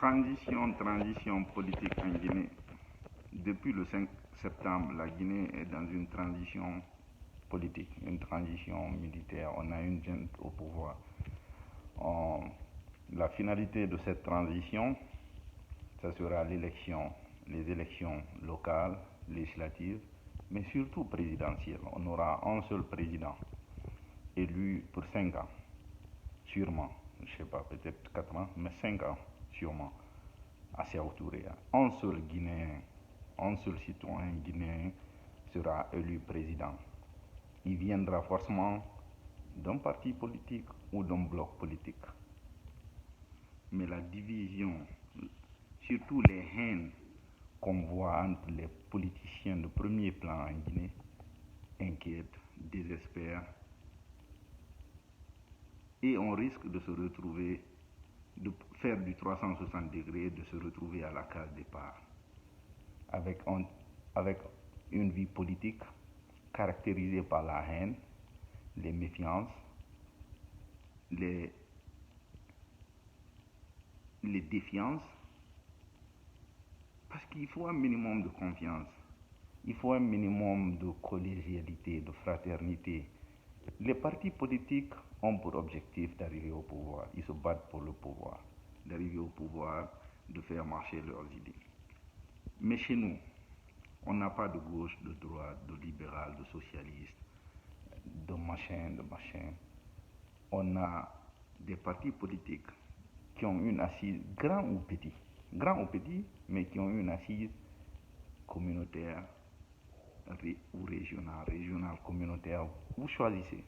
Transition politique en Guinée. Depuis le 5 septembre, la Guinée est dans une transition politique, une transition militaire. On a une junte au pouvoir. La finalité de cette transition, ce sera les élections locales, législatives, mais surtout présidentielles. On aura un seul président élu pour 5 ans, sûrement. Je ne sais pas, peut-être 4 ans, mais 5 ans, sûrement. À Sékou Touré. Un seul Guinéen, un seul citoyen guinéen sera élu président. Il viendra forcément d'un parti politique ou d'un bloc politique. Mais la division, surtout les haines qu'on voit entre les politiciens de premier plan en Guinée, inquiètent, désespèrent, et on risque de se retrouver, de faire du 360 degrés, de se retrouver à la case départ, avec une vie politique caractérisée par la haine, les méfiances, les défiances, parce qu'il faut un minimum de confiance, il faut un minimum de collégialité, de fraternité. Les partis politiques ont pour objectif d'arriver au pouvoir, ils se battent pour le pouvoir, d'arriver au pouvoir, de faire marcher leurs idées. Mais chez nous, on n'a pas de gauche, de droite, de libéral, de socialiste, de machin. On a des partis politiques qui ont une assise, grand ou petit, mais qui ont une assise communautaire ou régionale, communautaire, vous choisissez.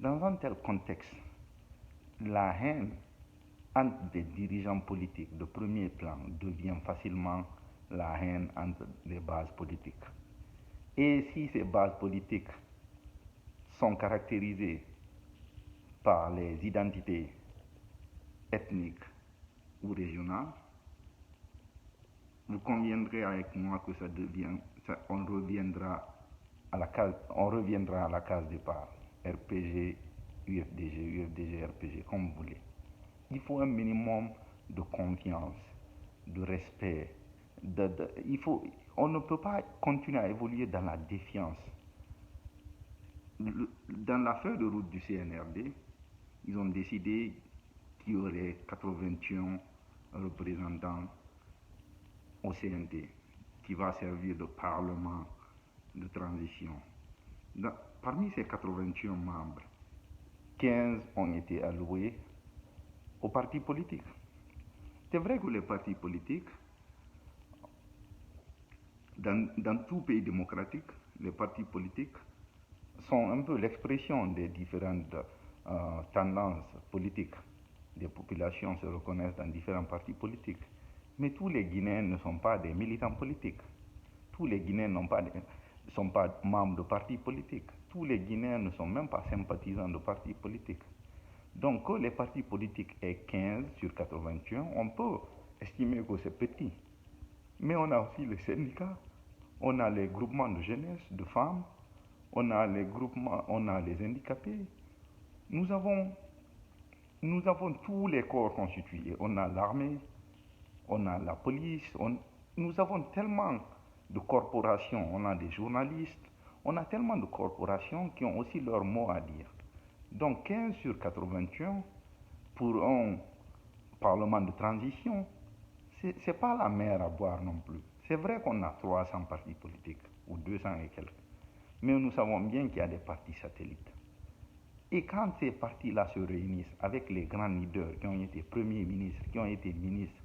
Dans un tel contexte, la haine entre des dirigeants politiques de premier plan devient facilement la haine entre les bases politiques. Et si ces bases politiques sont caractérisées par les identités ethniques ou régionales, vous conviendrez avec moi que on reviendra à la case départ. RPG, UFDG, RPG, comme vous voulez. Il faut un minimum de confiance, de respect. On ne peut pas continuer à évoluer dans la défiance. Dans la feuille de route du CNRD, ils ont décidé qu'il y aurait 81 représentants au CNT, qui va servir de parlement de transition. Parmi ces 81 membres, 15 ont été alloués aux partis politiques. C'est vrai que les partis politiques, dans tout pays démocratique, les partis politiques sont un peu l'expression des différentes tendances politiques. Les populations se reconnaissent dans différents partis politiques. Mais tous les Guinéens ne sont pas des militants politiques. Tous les Guinéens ne sont pas membres de partis politiques. Tous les Guinéens ne sont même pas sympathisants de partis politiques. Donc, que les partis politiques aient 15 sur 81, on peut estimer que c'est petit. Mais on a aussi les syndicats, on a les groupements de jeunesse, de femmes, on a les handicapés. Nous avons tous les corps constitués. On a l'armée, on a la police, nous avons tellement de corporations, on a des journalistes, on a tellement de corporations qui ont aussi leur mot à dire. Donc 15 sur 81 pour un parlement de transition, c'est pas la mer à boire non plus. C'est vrai qu'on a 300 partis politiques, ou 200 et quelques, mais nous savons bien qu'il y a des partis satellites. Et quand ces partis-là se réunissent avec les grands leaders qui ont été premiers ministres, qui ont été ministres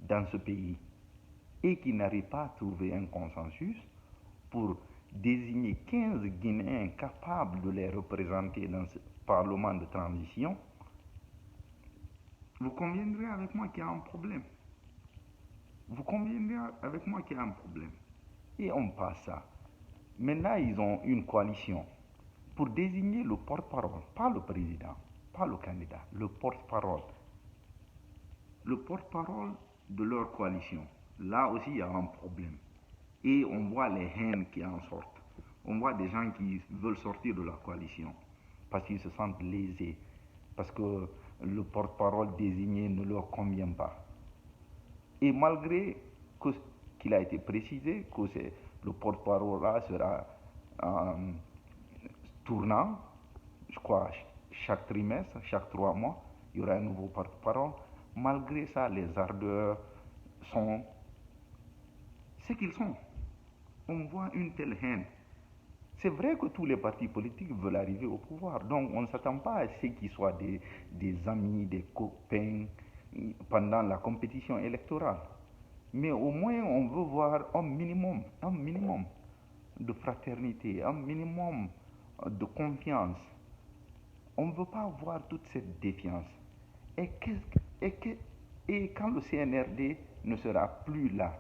dans ce pays, et qui n'arrivent pas à trouver un consensus pour désigner 15 Guinéens capables de les représenter dans ce parlement de transition, vous conviendrez avec moi qu'il y a un problème. Et on passe ça. Maintenant, ils ont une coalition pour désigner le porte-parole, pas le président, pas le candidat, le porte-parole. Le porte-parole de leur coalition. Là aussi, il y a un problème. Et on voit les haines qui en sortent. On voit des gens qui veulent sortir de la coalition parce qu'ils se sentent lésés, parce que le porte-parole désigné ne leur convient pas. Et malgré qu'il a été précisé que le porte-parole là sera euh, tournant, je crois, chaque trimestre, chaque 3 mois, il y aura un nouveau porte-parole. Malgré ça, les ardeurs sont ce qu'ils sont. On voit une telle haine. C'est vrai que tous les partis politiques veulent arriver au pouvoir, donc on ne s'attend pas à ce qu'ils soient des amis, des copains pendant la compétition électorale. Mais au moins, on veut voir un minimum de fraternité, un minimum de confiance. On ne veut pas voir toute cette défiance. Et, et, et quand le CNRD ne sera plus là,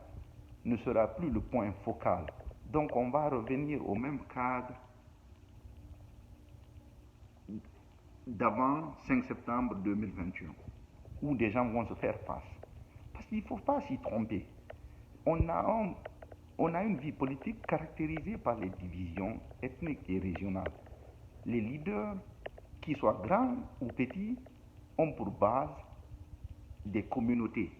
ne sera plus le point focal, donc on va revenir au même cadre d'avant 5 septembre 2021, où des gens vont se faire face. Parce qu'il ne faut pas s'y tromper. On a, on a une vie politique caractérisée par les divisions ethniques et régionales. Les leaders, qu'ils soient grands ou petits, ont pour base des communautés.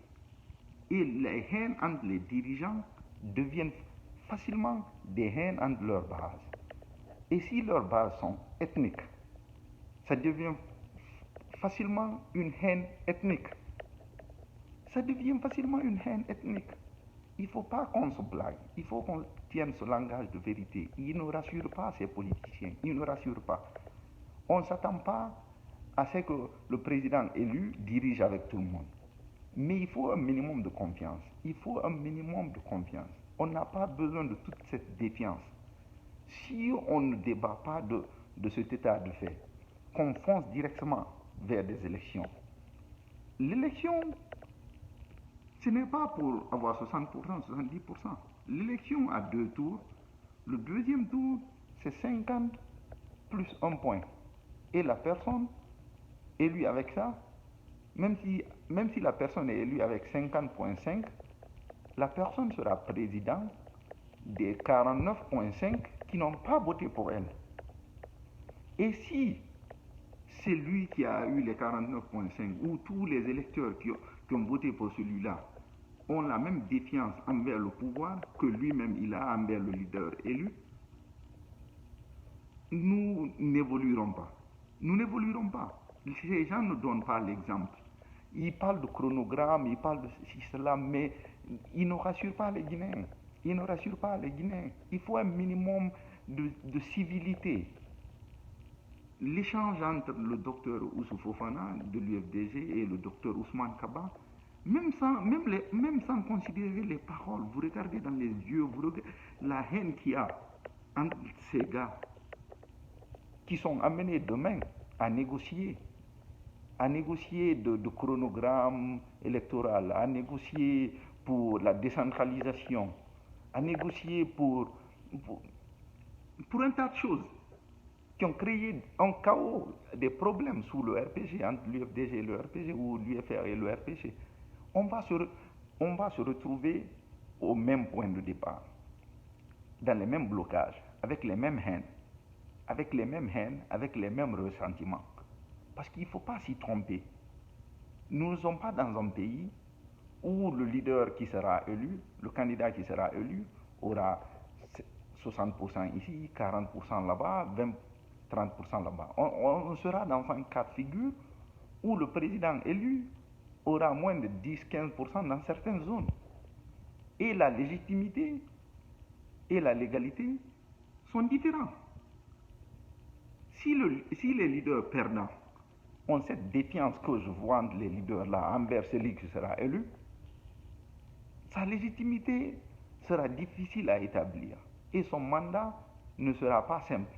Et les haines entre les dirigeants deviennent facilement des haines entre leurs bases. Et si leurs bases sont ethniques, ça devient facilement une haine ethnique. Ça devient facilement une haine ethnique. Il ne faut pas qu'on se blague, il faut qu'on tienne ce langage de vérité. Il ne rassure pas ces politiciens, il ne rassure pas. On ne s'attend pas à ce que le président élu dirige avec tout le monde. Mais il faut un minimum de confiance. Il faut un minimum de confiance. On n'a pas besoin de toute cette défiance. Si on ne débat pas de cet état de fait, qu'on fonce directement vers des élections, l'élection, ce n'est pas pour avoir 60%, 70%. L'élection a 2 tours. Le deuxième tour, c'est 50 plus 1 point. Et la personne élue avec ça, même si la personne est élue avec 50,5, la personne sera président des 49,5 qui n'ont pas voté pour elle. Et si c'est lui qui a eu les 49,5 ou tous les électeurs qui ont voté pour celui-là ont la même défiance envers le pouvoir que lui-même il a envers le leader élu, nous n'évoluerons pas. Nous n'évoluerons pas. Ces gens ne donnent pas l'exemple. Ils parlent de chronogramme, ils parlent de ceci, cela, mais ils ne rassurent pas les Guinéens. Ils ne rassurent pas les Guinéens. Il faut un minimum de civilité. L'échange entre le docteur Ousou Fofana de l'UFDG et le docteur Ousmane Kaba, même sans considérer les paroles, vous regardez dans les yeux, vous regardez la haine qu'il y a entre ces gars qui sont amenés demain à négocier de chronogramme électoral, à négocier pour la décentralisation, à négocier pour un tas de choses qui ont créé un chaos, des problèmes sous le RPG, entre l'UFDG et le RPG, ou l'UFR et le RPG. On va se retrouver au même point de départ, dans les mêmes blocages, avec les mêmes haines, avec les mêmes ressentiments. Parce qu'il ne faut pas s'y tromper. Nous ne sommes pas dans un pays où le leader qui sera élu, le candidat qui sera élu, aura 60% ici, 40% là-bas, 30% là-bas. On sera dans un cas de figure où le président élu aura moins de 10-15% dans certaines zones. Et la légitimité et la légalité sont différents. Si les leaders perdants ont cette défiance que je vois entre les leaders là envers celui qui sera élu, sa légitimité sera difficile à établir et son mandat ne sera pas simple.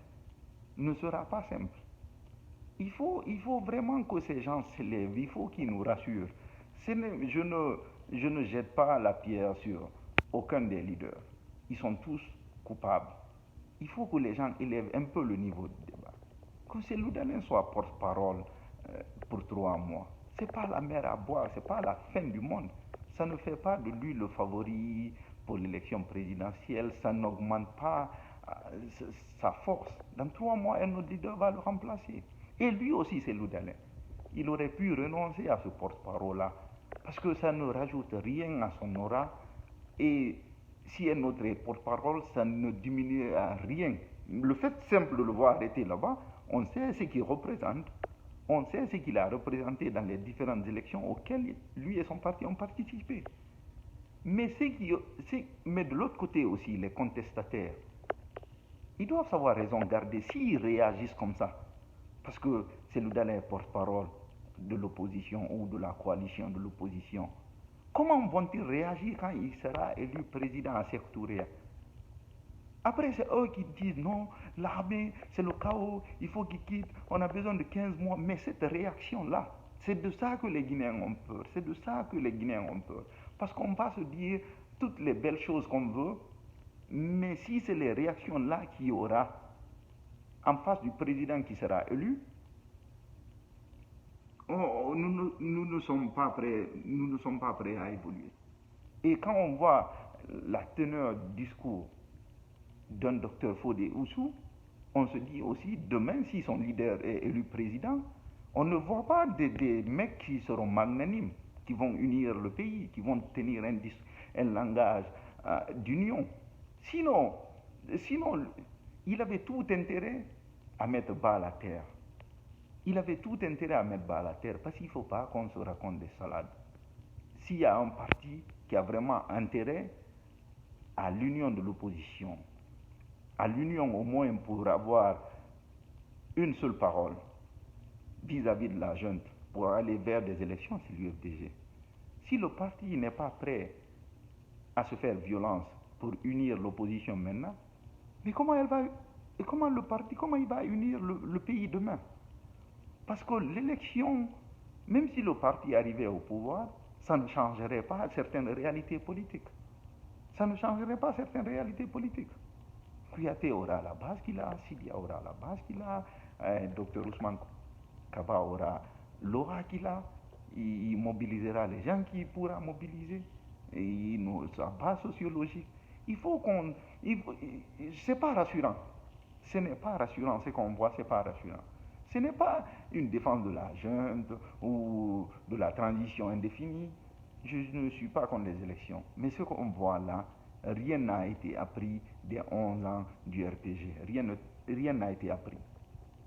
Il faut vraiment que ces gens se lèvent, il faut qu'ils nous rassurent. Je ne jette pas la pierre sur aucun des leaders. Ils sont tous coupables. Il faut que les gens élèvent un peu le niveau du débat. Que Cellou Dalein soit porte-parole pour 3 mois. Ce n'est pas la mer à boire, ce n'est pas la fin du monde. Ça ne fait pas de lui le favori pour l'élection présidentielle, ça n'augmente pas sa force. Dans 3 mois, un autre leader va le remplacer. Et lui aussi, Cellou Dalein. Il aurait pu renoncer à ce porte-parole-là Parce que ça ne rajoute rien à son aura. Et si un autre est porte-parole, ça ne diminue à rien. Le fait simple de le voir arrêter là-bas, on sait ce qu'il représente. On sait ce qu'il a représenté dans les différentes élections auxquelles lui et son parti ont participé. Mais de l'autre côté aussi, les contestataires, ils doivent savoir raison garder s'ils réagissent comme ça. Parce que c'est le dernier porte-parole de l'opposition ou de la coalition de l'opposition. Comment vont-ils réagir quand il sera élu président à Sékou Touré? Après, c'est eux qui disent non, l'armée, c'est le chaos, il faut qu'il quitte, on a besoin de 15 mois. Mais cette réaction-là, c'est de ça que les Guinéens ont peur. C'est de ça que les Guinéens ont peur. Parce qu'on va se dire toutes les belles choses qu'on veut, mais si c'est les réactions-là qu'il y aura en face du président qui sera élu, nous ne sommes pas prêts, nous ne sommes pas prêts à évoluer. Et quand on voit la teneur du discours d'un docteur Fodé Oussou, on se dit aussi, demain, si son leader est élu président, on ne voit pas des mecs qui seront magnanimes, qui vont unir le pays, qui vont tenir un langage d'union. Sinon, il avait tout intérêt à mettre bas la terre. Il avait tout intérêt à mettre bas la terre, parce qu'il ne faut pas qu'on se raconte des salades. S'il y a un parti qui a vraiment intérêt à l'union de l'opposition, à l'union au moins pour avoir une seule parole vis-à-vis de la junte pour aller vers des élections, c'est l'UFDG. Si le parti n'est pas prêt à se faire violence pour unir l'opposition maintenant, mais comment il va unir le pays demain? Parce que l'élection, même si le parti arrivait au pouvoir, ça ne changerait pas certaines réalités politiques. Ça ne changerait pas certaines réalités politiques. Kouyaté aura la base qu'il a, Sidia aura la base qu'il a, Dr Ousmane Kaba aura l'aura qu'il a, il mobilisera les gens qu'il pourra mobiliser, et sa base sociologique. Il faut qu'on... C'est pas rassurant. Ce n'est pas rassurant, ce qu'on voit, c'est pas rassurant. Ce n'est pas une défense de la junte ou de la transition indéfinie. Je ne suis pas contre les élections. Mais ce qu'on voit là, rien n'a été appris des 11 ans du RPG. Rien n'a été appris.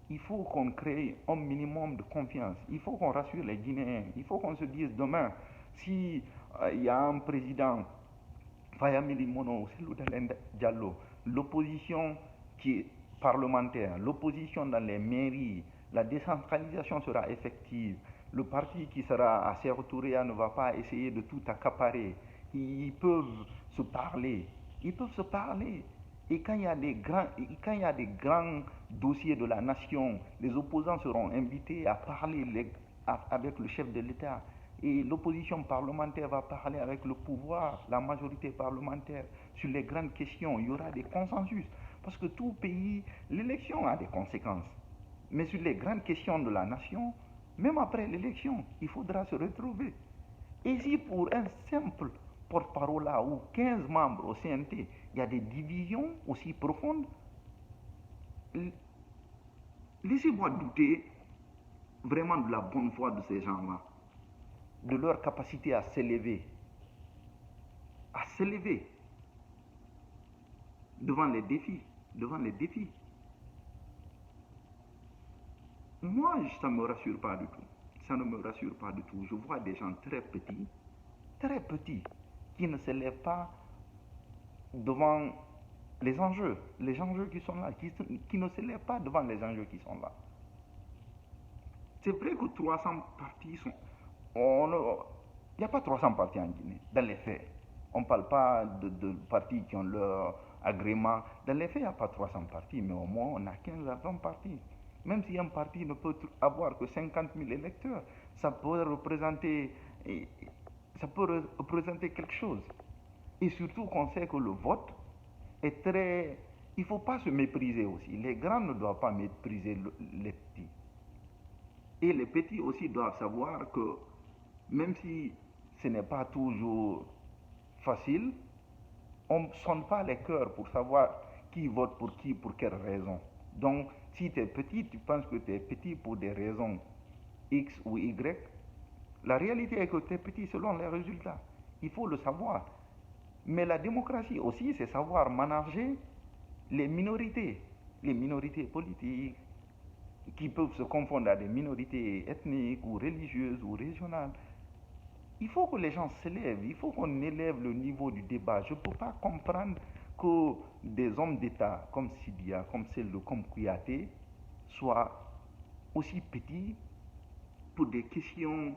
Il faut qu'on crée un minimum de confiance. Il faut qu'on rassure les Guinéens. Il faut qu'on se dise demain, si il y a un président, Fayamili Mono, Seloudalen Diallo, l'opposition qui est parlementaire, l'opposition dans les mairies, la décentralisation sera effective. Le parti qui sera à Sékou Touré ne va pas essayer de tout accaparer. Ils peuvent se parler. Ils peuvent se parler. Et quand il y a des grands dossiers de la nation, les opposants seront invités à parler avec le chef de l'État. Et l'opposition parlementaire va parler avec le pouvoir, la majorité parlementaire, sur les grandes questions. Il y aura des consensus. Parce que tout pays, l'élection a des conséquences. Mais sur les grandes questions de la nation, même après l'élection, il faudra se retrouver. Et si pour un simple porte-parole là ou 15 membres au CNT, il y a des divisions aussi profondes, laissez-moi douter vraiment de la bonne foi de ces gens-là, de leur capacité à s'élever devant les défis. Moi, ça ne me rassure pas du tout. Ça ne me rassure pas du tout. Je vois des gens très petits, qui ne s'élèvent pas devant les enjeux qui sont là, qui ne s'élèvent pas devant les enjeux qui sont là. C'est vrai que 300 partis sont... Il n'y a pas 300 partis en Guinée, dans les faits. On ne parle pas de partis qui ont leur agrément. Dans les faits, il n'y a pas 300 partis, mais au moins on a 15 à 20 partis. Même si un parti ne peut avoir que 50 000 électeurs, ça peut représenter quelque chose. Et surtout qu'on sait que le vote est très... Il ne faut pas se mépriser aussi. Les grands ne doivent pas mépriser les petits. Et les petits aussi doivent savoir que même si ce n'est pas toujours facile, on ne sonne pas les cœurs pour savoir qui vote pour qui, pour quelle raison. Donc, si tu es petit, tu penses que tu es petit pour des raisons X ou Y, La réalité est que tu es petit selon les résultats. Il faut le savoir. Mais la démocratie aussi, c'est savoir manager les minorités politiques, qui peuvent se confondre à des minorités ethniques ou religieuses ou régionales. Il faut que les gens s'élèvent, il faut qu'on élève le niveau du débat. Je ne peux pas comprendre que des hommes d'État comme Sidia, comme Sello, comme Kouyaté soient aussi petits pour des questions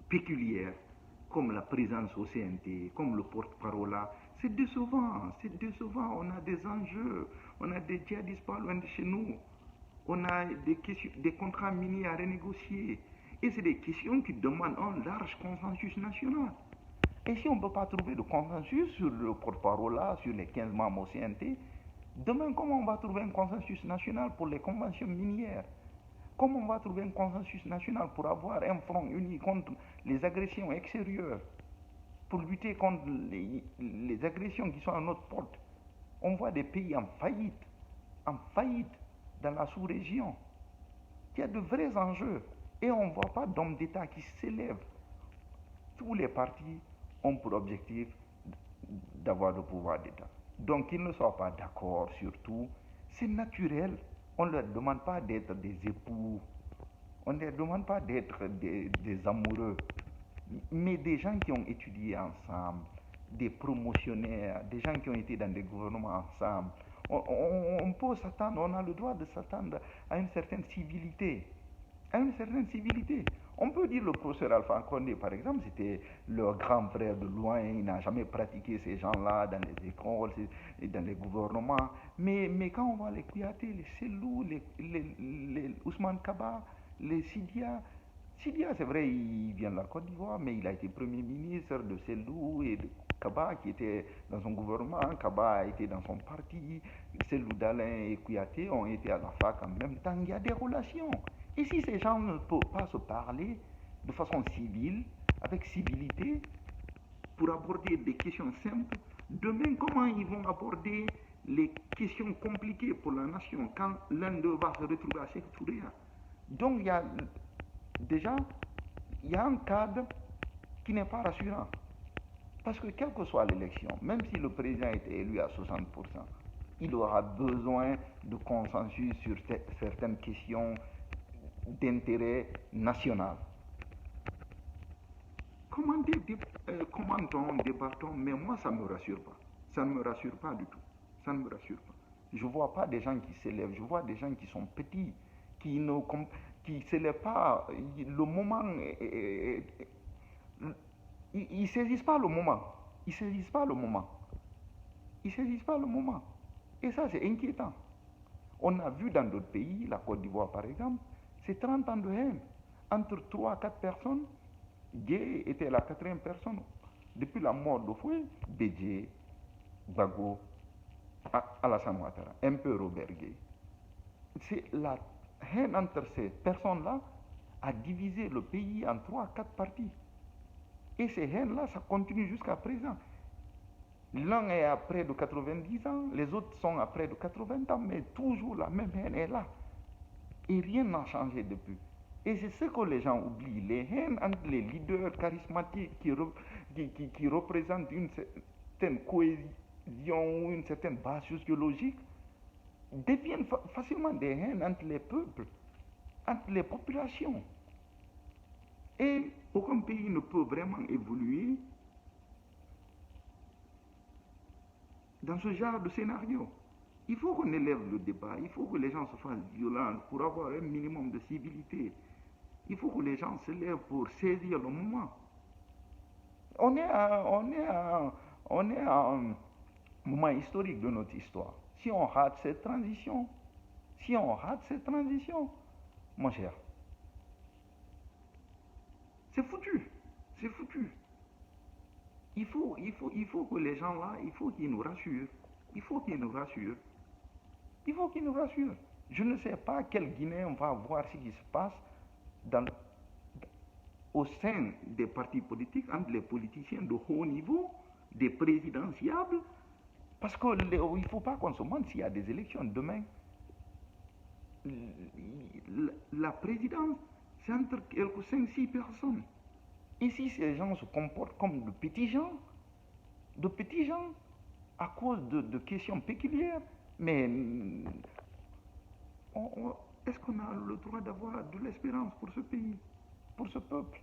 péculières comme la présence au CNT, comme le porte-parole là. C'est décevant, c'est décevant. On a des enjeux, on a des djihadistes pas loin de chez nous. On a des contrats miniers à renégocier. Et c'est des questions qui demandent un large consensus national. Et si on ne peut pas trouver de consensus sur le porte-parole là, sur les 15 membres au CNT, demain, comment on va trouver un consensus national pour les conventions minières? Comment on va trouver un consensus national pour avoir un front uni contre les agressions extérieures, pour lutter contre les agressions qui sont à notre porte? On voit des pays en faillite dans la sous-région. Il y a de vrais enjeux et on ne voit pas d'hommes d'État qui s'élèvent. Tous les partis ont pour objectif d'avoir le pouvoir d'État. Donc qu'ils ne soient pas d'accord sur tout, c'est naturel. On ne leur demande pas d'être des époux, on ne leur demande pas d'être des amoureux, mais des gens qui ont étudié ensemble, des promotionnaires, des gens qui ont été dans des gouvernements ensemble. On peut s'attendre, on a le droit de s'attendre à une certaine civilité. À une certaine civilité. On peut dire le professeur Alpha Condé, par exemple, c'était leur grand frère de loin, il n'a jamais pratiqué ces gens-là dans les écoles, dans les gouvernements. Mais quand on voit les Kouyaté, les Selou, les Ousmane Kaba, les Sidia, Sidia, c'est vrai, il vient de la Côte d'Ivoire, mais il a été Premier ministre de Selou et de Kaba qui était dans son gouvernement. Kaba a été dans son parti. Selou Dalin et Kouyaté ont été à la fac en même temps. Il y a des relations. Et si ces gens ne peuvent pas se parler de façon civile, avec civilité, pour aborder des questions simples, demain, comment ils vont aborder les questions compliquées pour la nation quand l'un d'eux va se retrouver à Sékou Touré? Donc, déjà, il y a un cadre qui n'est pas rassurant. Parce que quelle que soit l'élection, même si le président est élu à 60%, il aura besoin de consensus sur certaines questions d'intérêt national. Commentons, débattons, mais moi ça ne me rassure pas. Ça ne me rassure pas du tout. Ça ne me rassure pas. Je ne vois pas des gens qui s'élèvent, je vois des gens qui sont petits, qui ne s'élèvent pas. Le moment, ils ne saisissent pas le moment. Ils ne saisissent pas le moment. Ils ne saisissent pas le moment. Et ça, c'est inquiétant. On a vu dans d'autres pays, la Côte d'Ivoire par exemple, c'est 30 ans de haine. Entre 3 à 4 personnes, Gué était la quatrième personne. Depuis la mort d'Ofoué, Bédjé, Bago, Alassane Ouattara, un peu Robert Gué. C'est la haine entre ces personnes-là a divisé le pays en 3 à 4 parties. Et ces haines-là, ça continue jusqu'à présent. L'un est à près de 90 ans, les autres sont à près de 80 ans, mais toujours la même haine est là. Et rien n'a changé depuis. Et c'est ce que les gens oublient. Les haines entre les leaders charismatiques qui représentent une certaine cohésion, une certaine base sociologique, deviennent facilement des haines entre les peuples, entre les populations. Et aucun pays ne peut vraiment évoluer dans ce genre de scénario. Il faut qu'on élève le débat, il faut que les gens se fassent violence pour avoir un minimum de civilité. Il faut que les gens se lèvent pour saisir le moment. On est à un moment historique de notre histoire. Si on rate cette transition, mon cher, c'est foutu. C'est foutu. Il faut que les gens là, il faut qu'ils nous rassurent. Il faut qu'ils nous rassurent. Il faut qu'ils nous rassurent. Je ne sais pas quel Guinéen va voir ce qui se passe au sein des partis politiques, entre les politiciens de haut niveau, des présidentiables, parce qu'il ne faut pas qu'on se demande s'il y a des élections demain. La présidence, c'est entre quelques 5-6 personnes. Ici, ces gens se comportent comme de petits gens, à cause de questions péculières. Mais est-ce qu'on a le droit d'avoir de l'espérance pour ce pays, pour ce peuple?